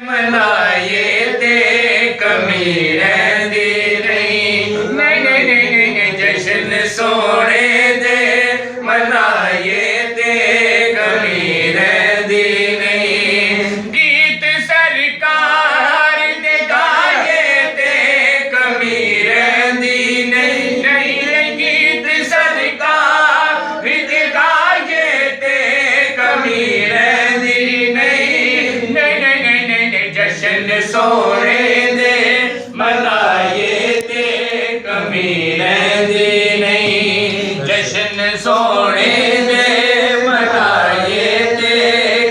मनाए ते कमी रहंदी नहीं, नहीं जश्न सोने दे मनाए ते कमी रहंदी नहीं, गीत सरकार दे गाए ते कमी रहंदी नहीं, नहीं गीत सरकार दे गाए ते कमी रहंदी नहीं, नहीं जश्न सोने दे मनाए ते कमी रहंदी नहीं, जश्न सोने दे मनाए ते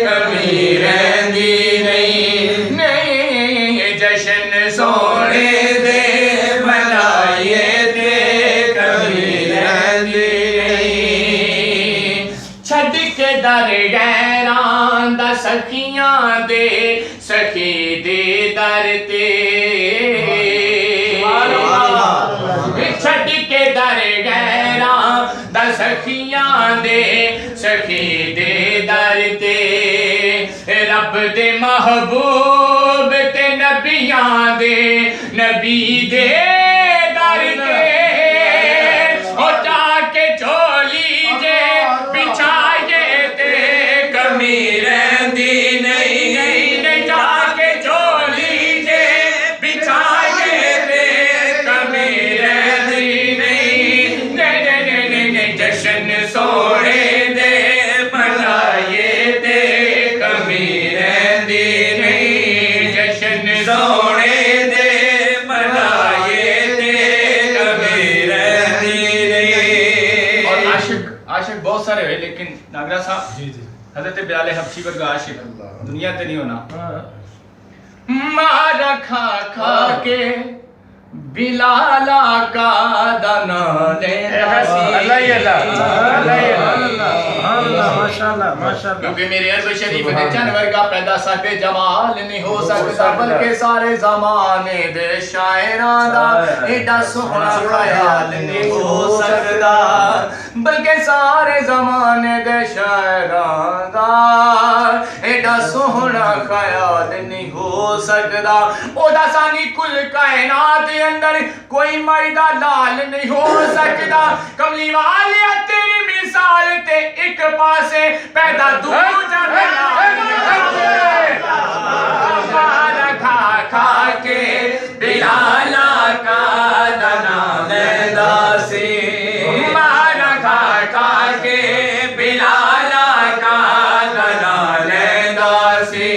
कमी रहंदी नहीं, नहीं जश्न सोने दे मनाए ते कमी रहंदी नहीं, छड़ के दर गैरां दा सखियां दे सखी दे दर ते, छड़ के दर गैरां दा सखियां दे सखी दे दर ते, रब दे महबूब ते नबियां दे नबी दे दर ते, ओ जाके झोली जे बिछाए ते कमी रहंदी नहीं, नहीं जाके झोली जे बिछाए ते कमी रहंदी नहीं, नहीं जश्न सोने दे मनाए ते कमी रहंदी नहीं, जश्न सोने दे मनाए ते कमी रहंदी नहीं। और आशिक बहुत सारे हुए, लेकिन नागरा साहब जी हजरत बिलाल हबशी वर्गा आशिक दुनिया ते नहीं होना। मारा खा खा के बिलाला का दाना ले क्योंकि मेरे अर्ज़ शरीफ दे जानवर का पैदा साके जमाल नहीं हो सकता, बल्कि सारे ज़माने दे शायरां दा एडा सोहना ख्याल नहीं हो सकता, बल्कि सारे ज़माने दे शायरां दा एडा सोहना ख्याल नहीं हो सकता, ओदा सानी कुल कायनात दे अंदर कोई मर्दा लाल नहीं हो सकता, कमली वाले तेरी मिसाल ते एक पासे पैदा दूजा खा खा के बिलाला का दाना लेदा से, मारा खा खा के बिलाला का दाना लेदा से,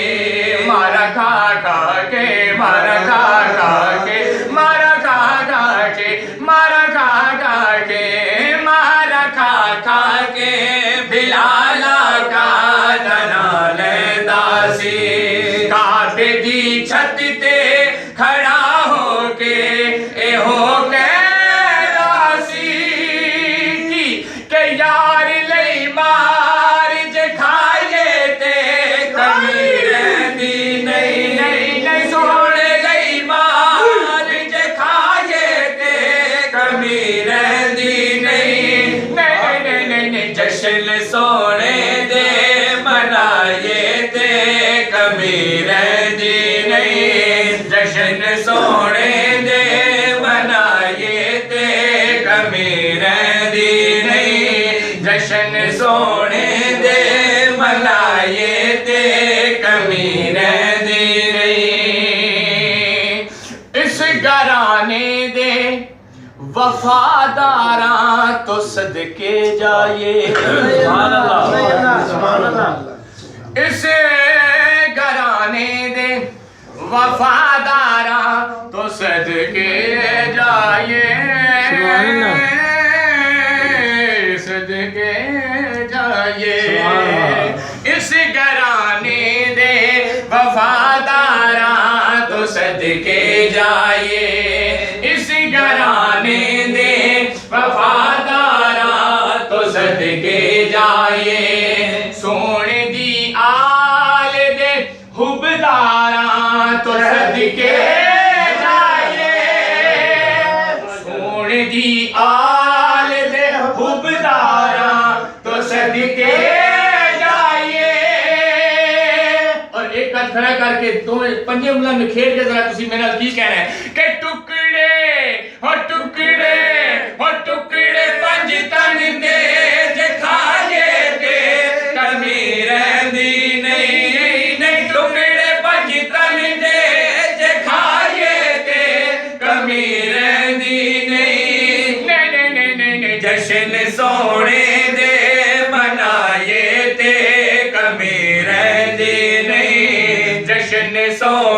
मारा खा खा के मारा खा खा के मारा खा खा के मारा खा खा के मारा खा खा के बिलाला का दाना लेदा से, काबे दी छत ते खड़ा होके ए हो कैलासी के यार लई मार जे खाए ते कमी रहंदी नहीं, नहीं सोने लई मार जे खाए ते कमी रहंदी नहीं, नहीं जश्न सोने दे मनाए ते कमी रहंदी नहीं, जश्न सोने दे मनाए ते कमी रहंदी नहीं, जश्न सोने दे मनाए ते कमी रहंदी नहीं। इस घराने दे वफादारां तो सदके जाए, इस घराने दे वफादारां तो सदके जाए, सदके जाए, इस घराने दे वफादारां तो सदके जाए, इस घराने दे वफादारां तो सदके जाए, सोने दी आल दे हुबदारां तो सदके जाए, सोने दी आल दे हुबदारां तो सदके जाए। और एक खड़ा कर करके दोवें पंजे उंगलां में खेल के जरा तुसी मेरे नाल की कहना है कि टुकड़े हो टुकड़े पंज तन दे जे खाए ते कमी रहंदी नहीं नहीं टुकड़े पंज तन दे जे खाए ते कमी रहंदी नहीं जश्न सोने दे मनाए ते कमी रहंदी नहीं जश्न सोने